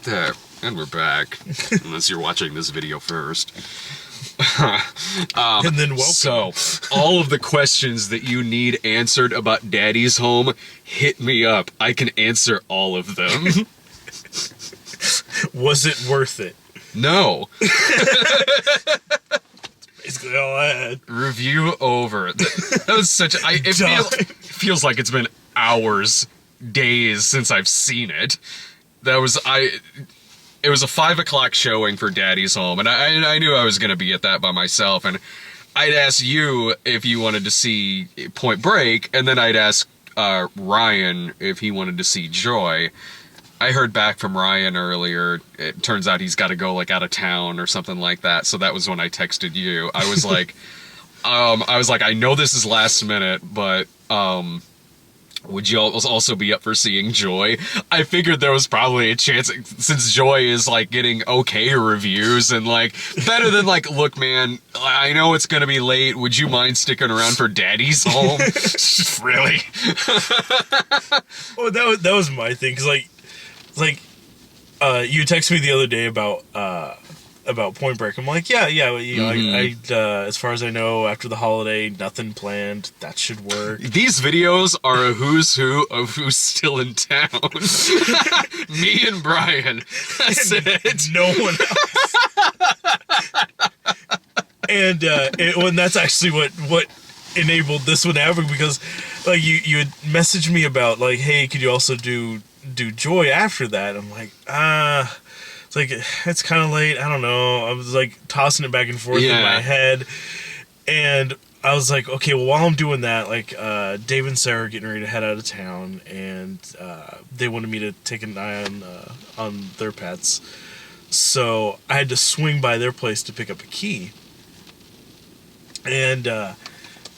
There, and we're back. Unless you're watching this video first. And then welcome. So, all of the questions that you need answered about Daddy's Home, hit me up. I can answer all of them. Was it worth it? No. Basically all I had. Review over. That was such. It feels like it's been hours, days since I've seen it. It was a 5 o'clock showing for Daddy's Home, and I knew I was going to be at that by myself, and I'd ask you if you wanted to see Point Break, and then I'd ask Ryan if he wanted to see Joy. I heard back from Ryan earlier. It turns out he's got to go like out of town or something like that, so that was when I texted you. I was like, I know this is last minute, but would you also be up for seeing Joy? I figured there was probably a chance, since Joy is like getting okay reviews and like better than like, look man, I know it's gonna be late, would you mind sticking around for Daddy's Home? Really? Well, that was my thing, because you texted me the other day about Point Break. I'm like, yeah, you know, I as far as I know, after the holiday, nothing planned. That should work. These videos are a who's who of who's still in town. Me and Brian. That's it. No one else. And that's actually what enabled this one to happen, because like you had messaged me about like, hey, could you also do Joy after that? I'm like, it's like, it's kind of late. I don't know. I was like tossing it back and forth in my head. And I was like, okay, well, while I'm doing that, like, Dave and Sarah are getting ready to head out of town, and they wanted me to take an eye on their pets. So I had to swing by their place to pick up a key. And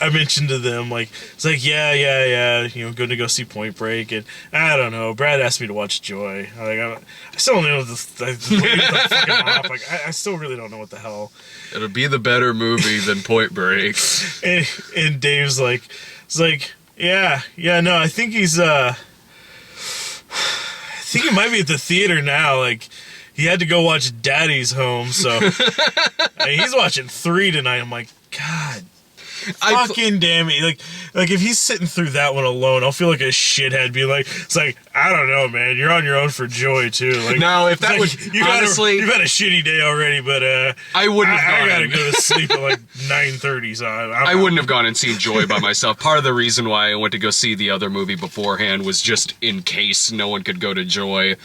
I mentioned to them, like, it's like, yeah, you know, going to go see Point Break, and I don't know, Brad asked me to watch Joy. I still don't know the fucking off. Like, I still really don't know what the hell. It'll be the better movie than Point Break. And Dave's like, it's like, yeah, no, I think he might be at the theater now, like, he had to go watch Daddy's Home, so he's watching 3 tonight. I'm like, God. Fucking damn it. Like if he's sitting through that one alone, I'll feel like a shithead being like, it's like, I don't know, man, you're on your own for Joy too. Like, no, if that like, was honestly, you've had a shitty day already, but I wouldn't have gone. I gotta go to sleep at like 9:30, so I wouldn't have gone and seen Joy by myself. Part of the reason why I went to go see the other movie beforehand was just in case no one could go to Joy.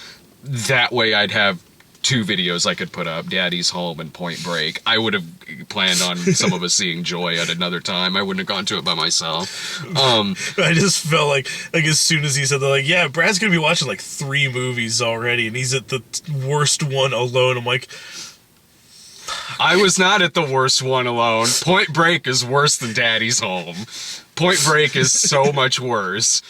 That way I'd have 2 videos I could put up, Daddy's Home and Point Break. I would have planned on some of us seeing Joy at another time. I wouldn't have gone to it by myself. I just felt like as soon as he said that, like, yeah, Brad's gonna be watching like 3 movies already, and he's at the worst one alone. I'm like, I was not at the worst one alone. Point Break is worse than Daddy's Home. Point Break is so much worse.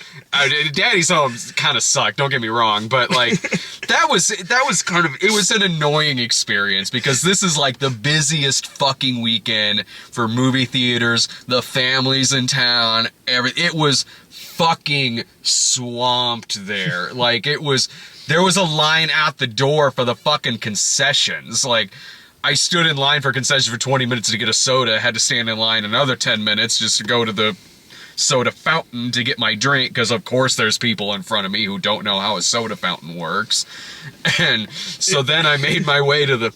Daddy's Home kind of sucked, don't get me wrong, but like that was kind of, it was an annoying experience, because this is like the busiest fucking weekend for movie theaters, the families in town, it was fucking swamped there. Like there was a line out the door for the fucking concessions. Like, I stood in line for concessions for 20 minutes to get a soda, had to stand in line another 10 minutes just to go to the soda fountain to get my drink, because of course there's people in front of me who don't know how a soda fountain works. And so then I made my way to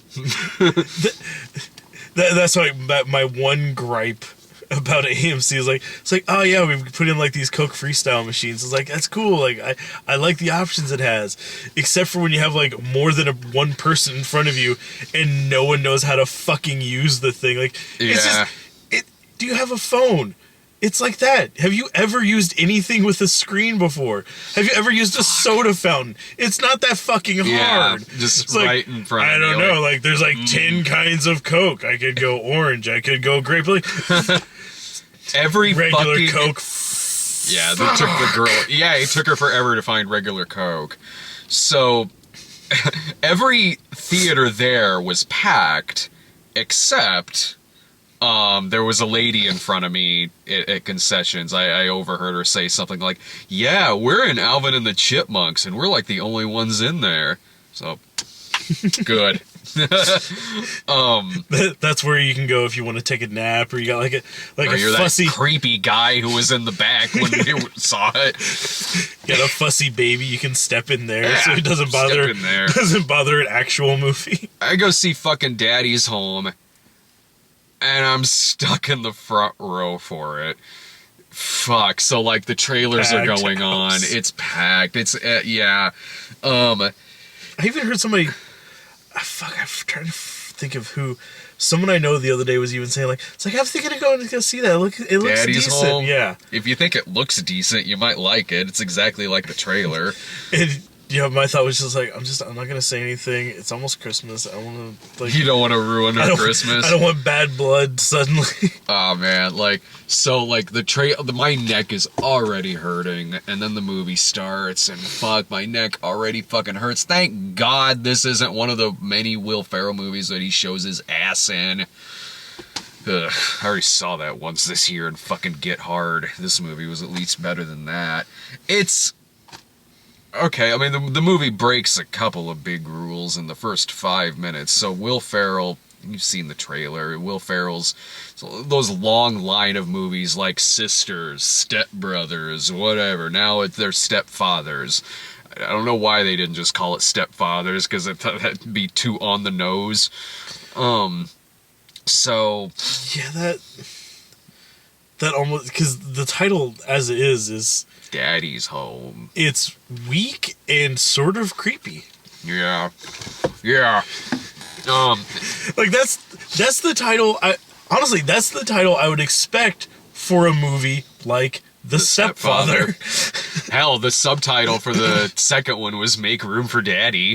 that's like my one gripe about AMC is like, it's like, oh yeah, we've put in like these Coke Freestyle machines. It's like, that's cool. Like I like the options it has, except for when you have like more than one person in front of you and no one knows how to fucking use the thing. Like, it's just, do you have a phone? It's like that. Have you ever used anything with a screen before? Have you ever used a soda fountain? It's not that fucking hard. Just it's right like, in front of I me. don't know. Like, there's like 10 kinds of Coke. I could go orange. I could go grape. Like, every regular fucking Coke. Yeah, they took the girl. Yeah, it took her forever to find regular Coke. So every theater there was packed, except there was a lady in front of me at concessions. I overheard her say something like, yeah, we're in Alvin and the Chipmunks, and we're like the only ones in there. So Good. That's where you can go if you want to take a nap, or you got like a Or you're fussy that creepy guy who was in the back when we saw it. got a fussy baby. You can step in there, Yeah, so it doesn't bother an actual movie. I go see fucking Daddy's Home, and I'm stuck in the front row for it. Fuck. So like the trailers are Packed going house. on. It's packed. It's yeah. I even heard somebody. I'm trying to think of who. Someone I know the other day was even saying like, it's like I'm thinking of going to go see that. It looks Daddy's decent. Home. Yeah. If you think it looks decent, you might like it. It's exactly like the trailer. And my thought was just like, I'm not gonna say anything. It's almost Christmas. I want to like. You don't want to ruin her Christmas. I don't want bad blood suddenly. Oh man, like so, like my neck is already hurting, and then the movie starts, and fuck, my neck already fucking hurts. Thank God this isn't one of the many Will Ferrell movies that he shows his ass in. Ugh, I already saw that once this year and fucking Get Hard. This movie was at least better than that. It's okay. I mean, the movie breaks a couple of big rules in the first 5 minutes. So Will Ferrell. You've seen the trailer. Will Ferrell's those long line of movies like Sisters, Step Brothers, whatever. Now they're Stepfathers. I don't know why they didn't just call it Stepfathers, because that'd be too on the nose. So yeah, that almost, because the title as it is Daddy's Home. It's weak and sort of creepy. Yeah. Like that's the title. Honestly, that's the title I would expect for a movie like The Stepfather. Hell, the subtitle for the second one was Make Room for Daddy.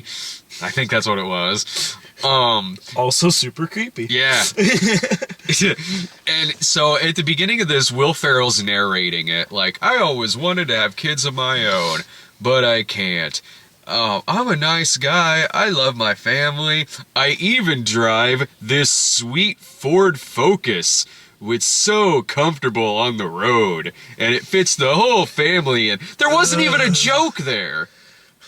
I think that's what it was. Also super creepy. Yeah. And so at the beginning of this, Will Ferrell's narrating it like, I always wanted to have kids of my own, but I can't. I'm a nice guy. I love my family. I even drive this sweet Ford Focus. It's so comfortable on the road, and it fits the whole family, and there wasn't even a joke there.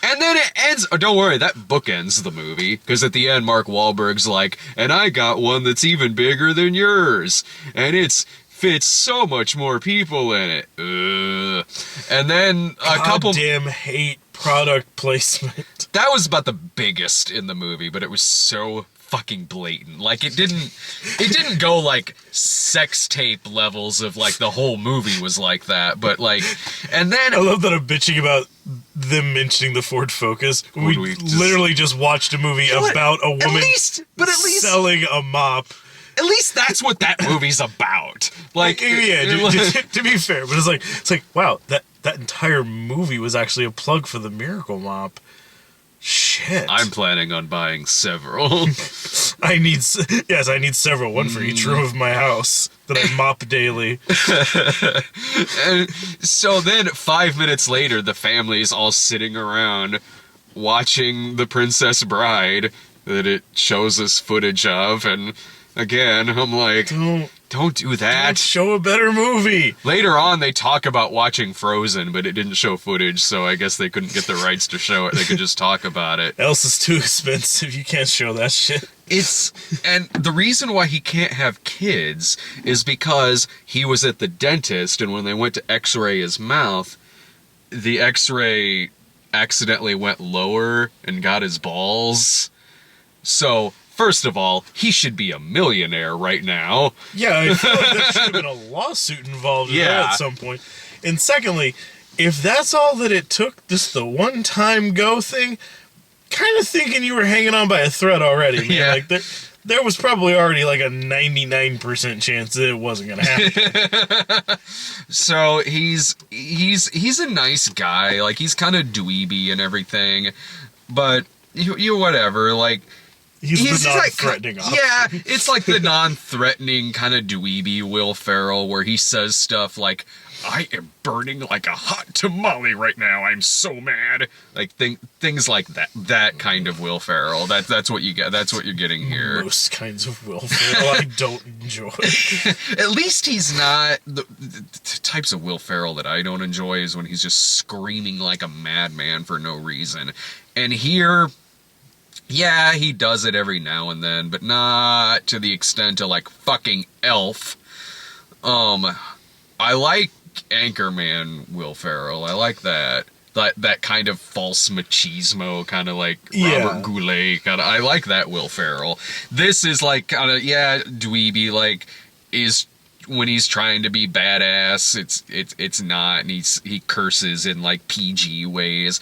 And then it ends. Oh, don't worry, that bookends the movie, because at the end, Mark Wahlberg's like, and I got one that's even bigger than yours, and it's fits so much more people in it. And then a couple. Goddamn hate product placement. That was about the biggest in the movie, but it was so fucking blatant. Like it didn't go like sex tape levels of like the whole movie was like that, but like, and then I love that I'm bitching about them mentioning the Ford Focus. We literally just watched a movie about a woman selling a mop. At least that's what that movie's about. Like, yeah, to be fair, but it's like, wow, that entire movie was actually a plug for the Miracle Mop. Shit. I'm planning on buying several. I need several, one for each room of my house that I mop daily. And so then 5 minutes later, the family's all sitting around watching The Princess Bride that it shows us footage of, and again, I'm like, don't do that. Don't show a better movie. Later on, they talk about watching Frozen, but it didn't show footage, so I guess they couldn't get the rights to show it. They could just talk about it. Else is too expensive. You can't show that shit. And the reason why he can't have kids is because he was at the dentist, and when they went to x-ray his mouth, the x-ray accidentally went lower and got his balls. So, first of all, he should be a millionaire right now. Yeah, I feel like there should have been a lawsuit involved in that at some point. And secondly, if that's all that it took, just the one-time go thing, kind of thinking you were hanging on by a thread already, man. Yeah. Like there was probably already like a 99% chance that it wasn't gonna happen. So he's a nice guy. Like, he's kind of dweeby and everything, but you whatever. Like, He's the non-threatening option. Yeah, it's like the non-threatening kind of dweeby Will Ferrell, where he says stuff like, I am burning like a hot tamale right now. I'm so mad. Like things like that. That kind of Will Ferrell. That's what you get. That's what you're getting here. Most kinds of Will Ferrell I don't enjoy. At least he's not the types of Will Ferrell that I don't enjoy is when he's just screaming like a madman for no reason. And here, Yeah, he does it every now and then, but not to the extent of like fucking Elf. I like Anchorman Will Ferrell. I like that. That kind of false machismo, kind of like Robert Goulet, kind of. I like that Will Ferrell. This is like kind of dweeby, like is when he's trying to be badass. It's not, and he curses in like PG ways.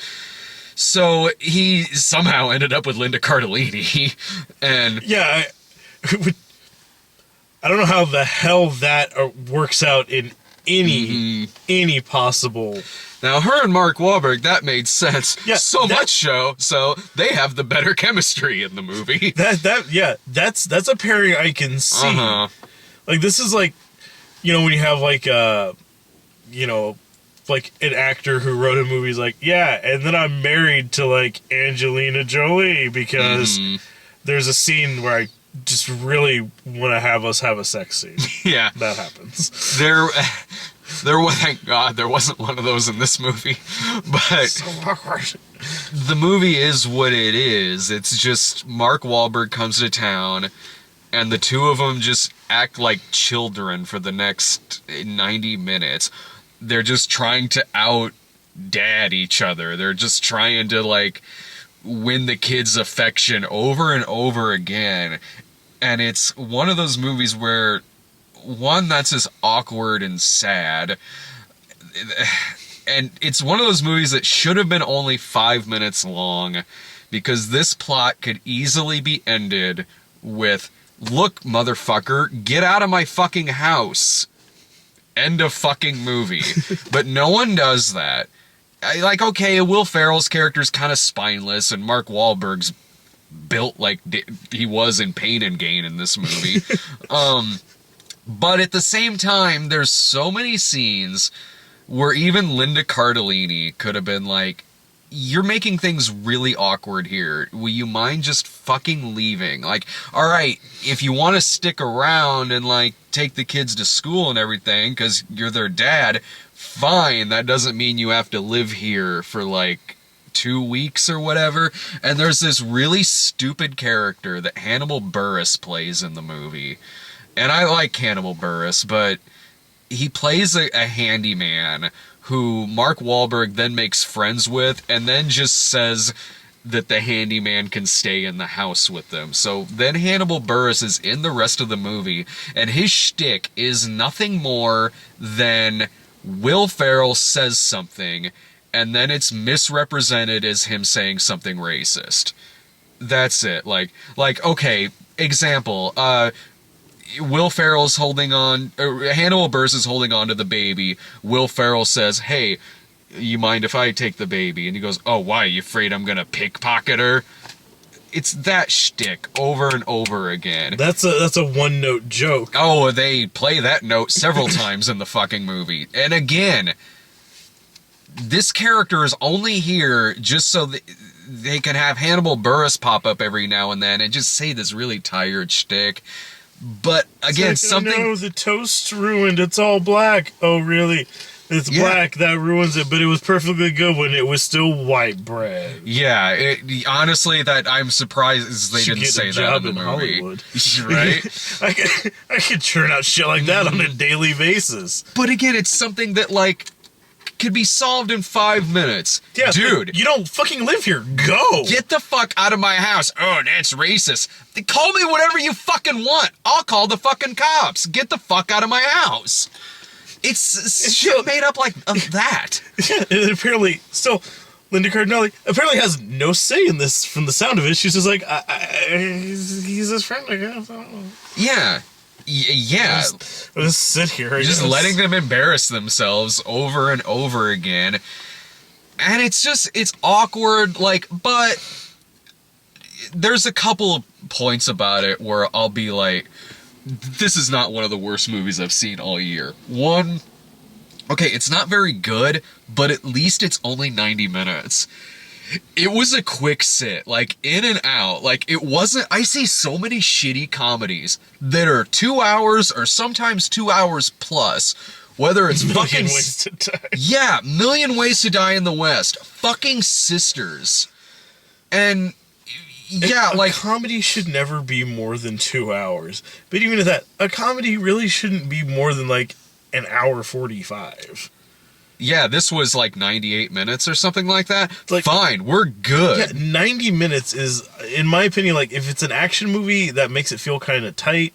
So he somehow ended up with Linda Cardellini, and yeah, I don't know how the hell that works out in any possible. Now, her and Mark Wahlberg, that made sense. Yeah, Much so they have the better chemistry in the movie. That's a pairing I can see. Like, this is like, when you have like like an actor who wrote a movie is like, yeah, and then I'm married to like Angelina Jolie because there's a scene where I just really want to have us have a sex scene. Yeah, that happens. There was, thank God, there wasn't one of those in this movie. But so awkward. The movie is what it is. It's just Mark Wahlberg comes to town, and the two of them just act like children for the next 90 minutes. They're just trying to out-dad each other. They're just trying to, like, win the kids' affection over and over again. And it's one of those movies where, one, that's just awkward and sad. And it's one of those movies that should have been only 5 minutes long, because this plot could easily be ended with, look, motherfucker, get out of my fucking house. End of fucking movie. But no one does that. Okay, Will Ferrell's character's kind of spineless, and Mark Wahlberg's built like he was in Pain and Gain in this movie. But at the same time, there's so many scenes where even Linda Cardellini could have been like, you're making things really awkward here. Will you mind just fucking leaving? Like, all right, if you want to stick around and, like, take the kids to school and everything because you're their dad, fine. That doesn't mean you have to live here for, like, 2 weeks or whatever. And there's this really stupid character that Hannibal Buress plays in the movie. And I like Hannibal Buress, but he plays a handyman who Mark Wahlberg then makes friends with, and then just says that the handyman can stay in the house with them. So then Hannibal Buress is in the rest of the movie, and his shtick is nothing more than Will Ferrell says something, and then it's misrepresented as him saying something racist. That's it. Like, okay, example, Will Ferrell's holding on, Hannibal Buress is holding on to the baby. Will Ferrell says, hey, you mind if I take the baby? And he goes, oh, why? You afraid I'm gonna pickpocket her? It's that shtick over and over again. That's a one-note joke. Oh, they play that note several times in the fucking movie. And again, this character is only here just so they can have Hannibal Buress pop up every now and then and just say this really tired shtick. But again, it's like, something. Oh no, the toast's ruined. It's all black. Oh really? It's black. That ruins it. But it was perfectly good when it was still white bread. Yeah. Honestly, that I'm surprised they didn't say that in the movie. Hollywood. Right? I could churn out shit like that on a daily basis. But again, it's something that like could be solved in 5 minutes. Yeah, dude. You don't fucking live here. Go. Get the fuck out of my house. Oh, that's racist. Call me whatever you fucking want. I'll call the fucking cops. Get the fuck out of my house. It's shit made up like of that. Yeah, and apparently, still, Linda Cardellini apparently has no say in this from the sound of it. She's just like, he's his friend, I guess. I don't know. Yeah. Yeah. I'll just sit here. Just letting them embarrass themselves over and over again. And it's awkward, like, but there's a couple of points about it where I'll be like, this is not one of the worst movies I've seen all year. One, okay, it's not very good, but at least it's only 90 minutes. It was a quick sit, like, in and out. Like, it wasn't... I see so many shitty comedies that are 2 hours or sometimes 2 hours plus. Whether it's fucking... Ways to Die. Yeah, Million Ways to Die in the West. Fucking Sisters. And Yeah, a like comedy should never be more than 2 hours. But even at that, a comedy really shouldn't be more than like an hour 45. yeah, this was like 98 minutes or something like that. Like, fine, we're good. Yeah, 90 minutes is, in my opinion, like if it's an action movie, that makes it feel kind of tight.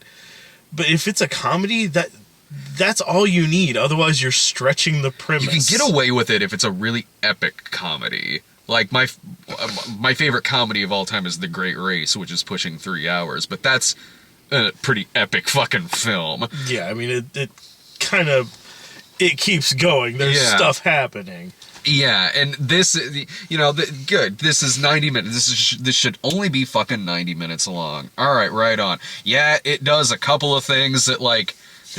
But if it's a comedy, that's all you need. Otherwise, you're stretching the premise. You can get away with it if it's a really epic comedy. Like my favorite comedy of all time is The Great Race, which is pushing 3 hours, but that's a pretty epic fucking film. Yeah, I mean it kind of it keeps going. There's stuff happening. Yeah, and this, good. This is 90 minutes. This should only be fucking 90 minutes long. All right, right on. Yeah, it does a couple of things that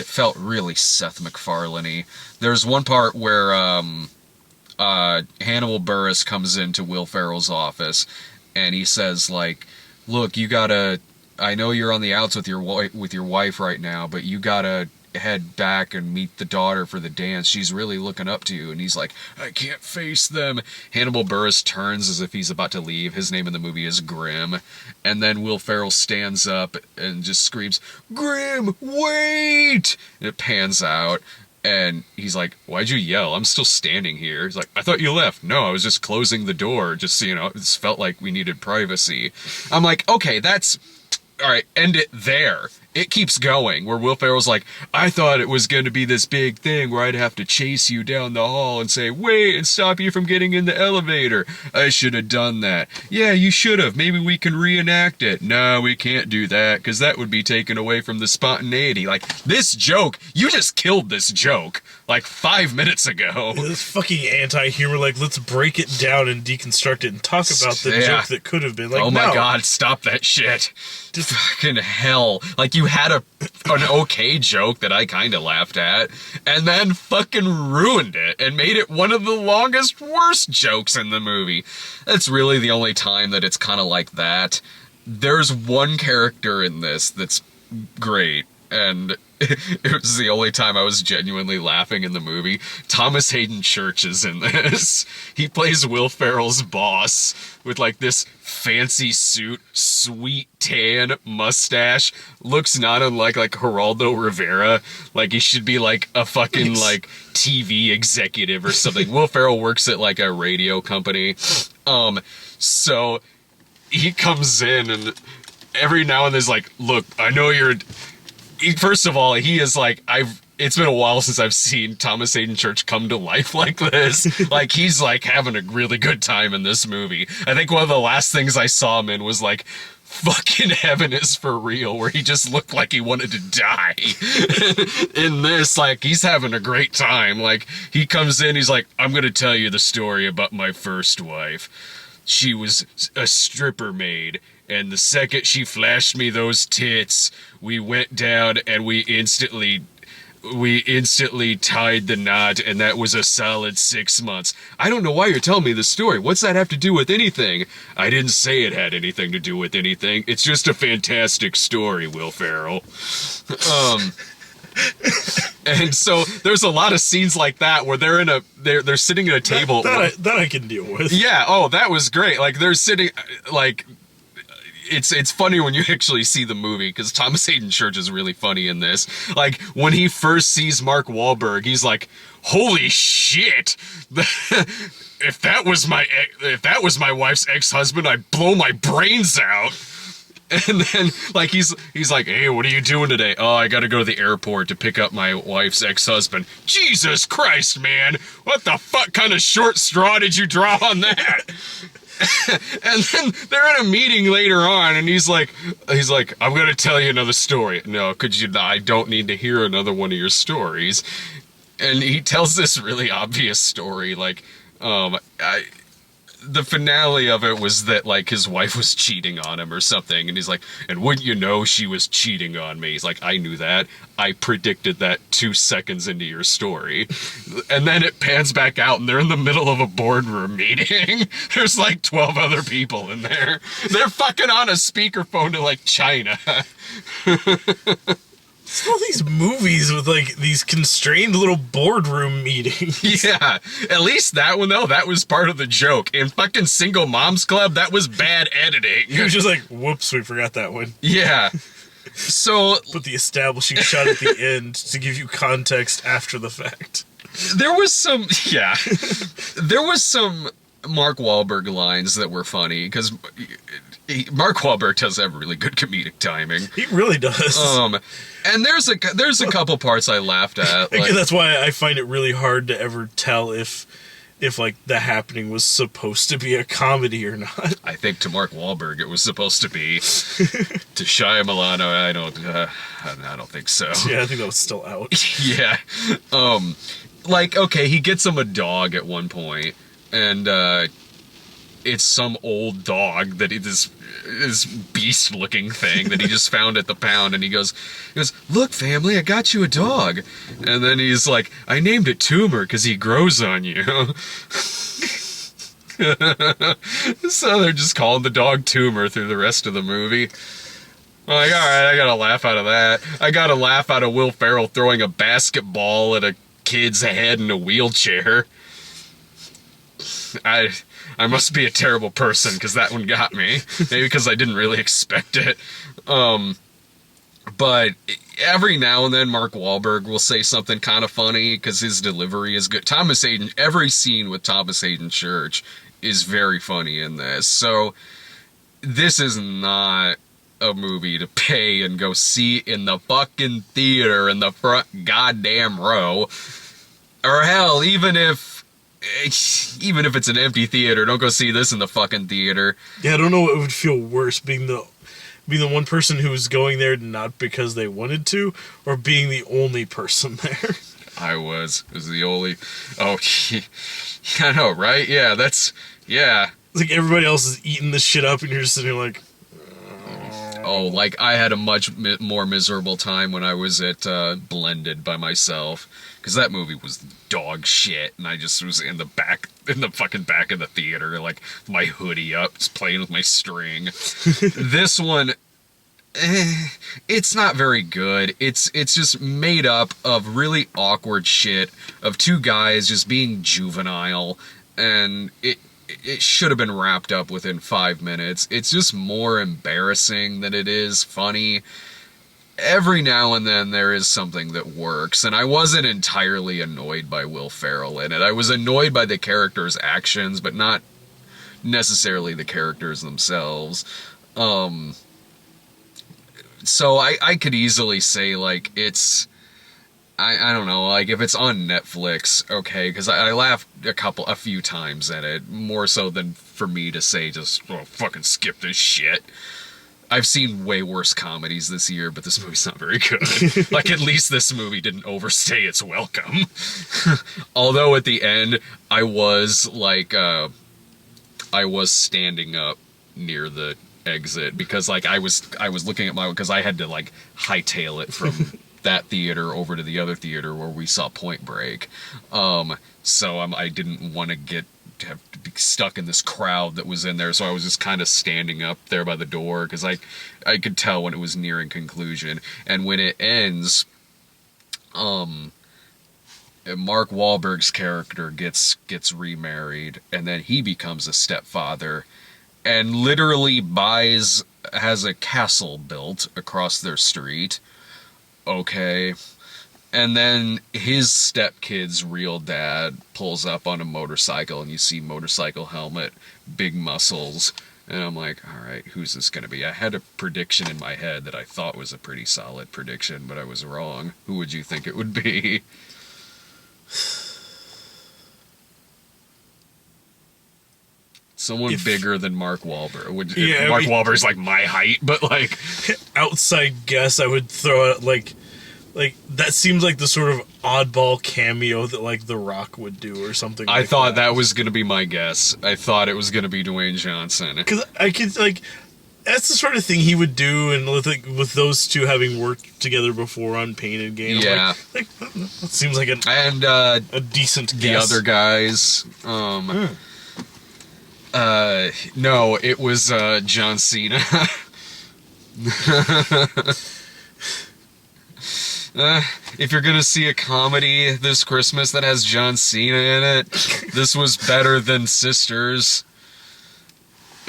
felt really Seth MacFarlane-y. There's one part where Hannibal Buress comes into Will Ferrell's office, and he says like, "Look, you gotta. I know you're on the outs with your wife right now, but you gotta head back and meet the daughter for the dance. She's really looking up to you." And he's like, "I can't face them." Hannibal Buress turns as if he's about to leave. His name in the movie is Grim. And then Will Ferrell stands up and just screams, "Grim, wait!" And it pans out. And he's like, "Why'd you yell? I'm still standing here." He's like, "I thought you left." "No, I was just closing the door. Just so you know, it just felt like we needed privacy." I'm like, okay, that's... all right, end it there. It keeps going, where Will Ferrell's like, "I thought it was going to be this big thing where I'd have to chase you down the hall and say, 'Wait,' and stop you from getting in the elevator. I should have done that." "Yeah, you should have. Maybe we can reenact it." "No, we can't do that, because that would be taken away from the spontaneity." Like, this joke, you just killed this joke, like 5 minutes ago. This fucking anti-humor, like, let's break it down and deconstruct it and talk about the joke that could have been. Like, oh my god, stop that shit. Just fucking hell. Like, you had an okay joke that I kind of laughed at, and then fucking ruined it and made it one of the longest, worst jokes in the movie. That's really the only time that it's kind of like that. There's one character in this that's great, and it was the only time I was genuinely laughing in the movie. Thomas Hayden Church is in this. He plays Will Ferrell's boss with like this fancy suit, sweet tan mustache. Looks not unlike like Geraldo Rivera. Like he should be like a fucking like TV executive or something. Will Ferrell works at like a radio company. So he comes in and every now and then is like, "Look, I know you're..." First of all, he is like, it's been a while since I've seen Thomas Hayden Church come to life like this. Like, he's like having a really good time in this movie. I think one of the last things I saw him in was like, fucking Heaven is for Real, where he just looked like he wanted to die. In this, like, he's having a great time. Like, he comes in, he's like, "I'm gonna tell you the story about my first wife. She was a stripper maid, and the second she flashed me those tits, we went down and we instantly tied the knot, and that was a solid 6 months." "I don't know why you're telling me this story. What's that have to do with anything?" "I didn't say it had anything to do with anything. It's just a fantastic story, Will Ferrell." And so there's a lot of scenes like that where they're sitting at a table. That I can deal with. Yeah, oh, that was great. Like, they're sitting, like, it's funny when you actually see the movie, because Thomas Hayden Church is really funny in this. Like, when he first sees Mark Wahlberg, he's like, "Holy shit! If that was my wife's ex-husband, I'd blow my brains out." And then, like, he's like, "Hey, what are you doing today?" "Oh, I gotta go to the airport to pick up my wife's ex-husband." "Jesus Christ, man! What the fuck kind of short straw did you draw on that?" And then they're in a meeting later on, and he's like, "I'm gonna tell you another story." "No, I don't need to hear another one of your stories." And he tells this really obvious story, like, the finale of it was that, like, his wife was cheating on him or something, and he's like, "And wouldn't you know, she was cheating on me." He's like, "I knew that. I predicted that 2 seconds into your story." And then it pans back out, and they're in the middle of a boardroom meeting. There's like 12 other people in there. They're fucking on a speakerphone to, like, China. It's all these movies with like these constrained little boardroom meetings. Yeah, at least that one though, that was part of the joke. In fucking Single Moms Club, that was bad editing. He was just like, whoops, we forgot that one. Yeah. So Put the establishing shot at the end to give you context after the fact. there was some there was some Mark Wahlberg lines that were funny because Mark Wahlberg does have really good comedic timing. He really does. And there's a couple parts I laughed at. Again, that's why I find it really hard to ever tell if like The Happening was supposed to be a comedy or not. I think to Mark Wahlberg it was supposed to be. To Shyamalan, I don't think so. Yeah, I think that was still out. Yeah. Like, okay, he gets him a dog at one point, and it's some old dog that this beast-looking thing that he just found at the pound, and he goes, "Look, family, I got you a dog." And then he's like, "I named it Tumor because he grows on you." So they're just calling the dog Tumor through the rest of the movie. I'm like, all right, I got a laugh out of that. I got a laugh out of Will Ferrell throwing a basketball at a kid's head in a wheelchair. I must be a terrible person because that one got me. Maybe because I didn't really expect it. But every now and then Mark Wahlberg will say something kind of funny because his delivery is good. Thomas Hayden, every scene with Thomas Hayden Church is very funny in this. So this is not a movie to pay and go see in the fucking theater in the front goddamn row. Or hell, even if it's an empty theater, don't go see this in the fucking theater. Yeah, I don't know what would feel worse, being the one person who was going there not because they wanted to, or being the only person there. I was the only. Oh, I know, right? Yeah, yeah. It's like everybody else is eating this shit up, and you're just sitting there like. Oh, like I had a much more miserable time when I was at Blended by myself, because that movie was dog shit, and I just was in the fucking back of the theater, like my hoodie up, just playing with my string. This one, it's not very good. It's just made up of really awkward shit of two guys just being juvenile, and it should have been wrapped up within 5 minutes. It's just more embarrassing than it is funny. Every now and then there is something that works, and I wasn't entirely annoyed by Will Ferrell in it. I was annoyed by the characters' actions, but not necessarily the characters themselves. So I could easily say, like, it's... I don't know, like, if it's on Netflix, okay, because I laughed a few times at it, more so than for me to say just, oh, fucking skip this shit. I've seen way worse comedies this year, but this movie's not very good. Like, at least this movie didn't overstay its welcome. Although at the end, I was, like, I was standing up near the exit, because, like, I was looking at because I had to, like, hightail it from... that theater over to the other theater where we saw Point Break. So I didn't want to have to be stuck in this crowd that was in there, so I was just kind of standing up there by the door, because I could tell when it was nearing conclusion. And when it ends, Mark Wahlberg's character gets remarried, and then he becomes a stepfather, and literally has a castle built across their street. Okay. And then his stepkid's real dad pulls up on a motorcycle, and you see motorcycle helmet, big muscles, and I'm like, all right, who's this going to be? I had a prediction in my head that I thought was a pretty solid prediction, but I was wrong. Who would you think it would be? Someone bigger than Mark Wahlberg. Mark Wahlberg's like my height, but like... outside guess, I would throw out like that seems like the sort of oddball cameo that like The Rock would do or something. I thought that was going to be my guess. I thought it was going to be Dwayne Johnson. Because I could, like... That's the sort of thing he would do, and with those two having worked together before on Pain and Gain. Yeah. Like, that seems like a decent guess. The other guys... no, it was John Cena. If you're gonna see a comedy this Christmas that has John Cena in it, this was better than Sisters.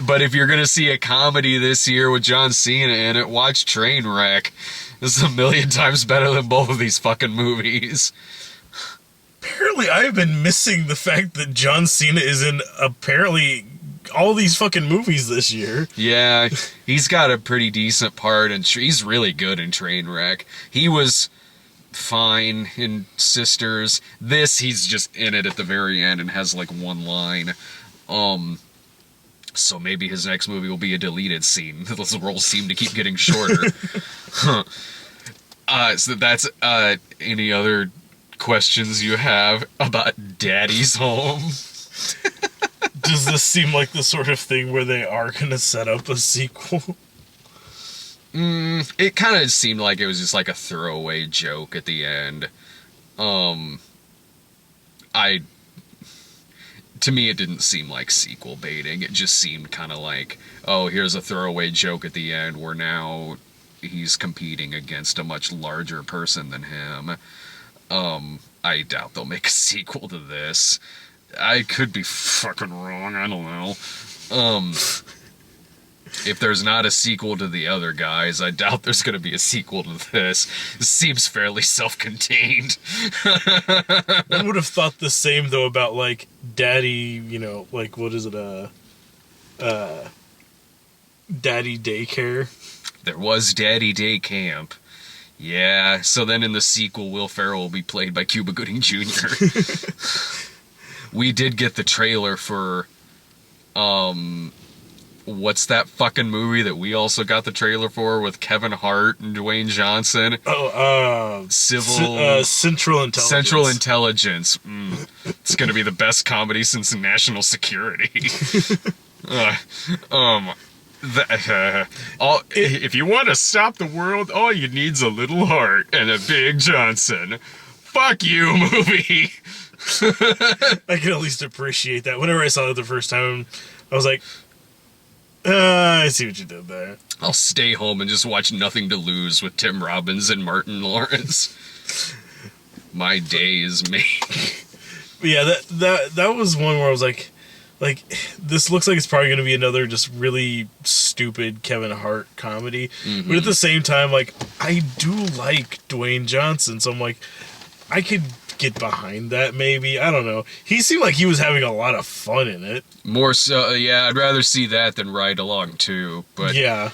But if you're gonna see a comedy this year with John Cena in it, watch Trainwreck. This is a million times better than both of these fucking movies. Apparently, I have been missing the fact that John Cena is in apparently all these fucking movies this year. Yeah, he's got a pretty decent part, and he's really good in Trainwreck. He was fine in Sisters. This, he's just in it at the very end and has like one line. So maybe his next movie will be a deleted scene. Those roles seem to keep getting shorter. So that's any other questions you have about Daddy's Home? Does this seem like the sort of thing where they are going to set up a sequel? It kind of seemed like it was just like a throwaway joke at the end. To me, it didn't seem like sequel baiting. It just seemed kind of like, oh, here's a throwaway joke at the end where now he's competing against a much larger person than him. I doubt they'll make a sequel to this. I could be fucking wrong. I don't know. If there's not a sequel to the other guys, I doubt there's going to be a sequel to this. This seems fairly self-contained. I would have thought the same, though, about, like, Daddy, like, what is it, Daddy Daycare? There was Daddy Day Camp. Yeah, so then in the sequel, Will Ferrell will be played by Cuba Gooding Jr. We did get the trailer for, what's that fucking movie that we also got the trailer for with Kevin Hart and Dwayne Johnson? Central Intelligence. Central Intelligence. It's gonna be the best comedy since National Security. If you want to stop the world, all you need's a little heart and a big Johnson. Fuck you, movie. I can at least appreciate that. Whenever I saw it the first time, I was like, I see what you did there. I'll stay home and just watch Nothing to Lose with Tim Robbins and Martin Lawrence. My day is made. Yeah, that was one where I was like, this looks like it's probably going to be another just really stupid Kevin Hart comedy. Mm-hmm. But at the same time, like, I do like Dwayne Johnson, so I'm like, I could get behind that maybe. I don't know. He seemed like he was having a lot of fun in it. More so, yeah, I'd rather see that than Ride Along 2, but yeah.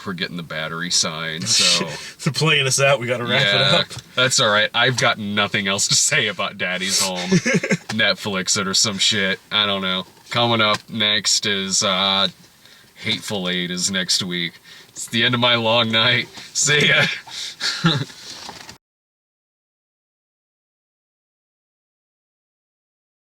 We're getting the battery sign, so... They're playing us out, we gotta wrap it up. That's alright. I've got nothing else to say about Daddy's Home. Netflix it or some shit. I don't know. Coming up next is, Hateful Eight is next week. It's the end of my long night. See ya!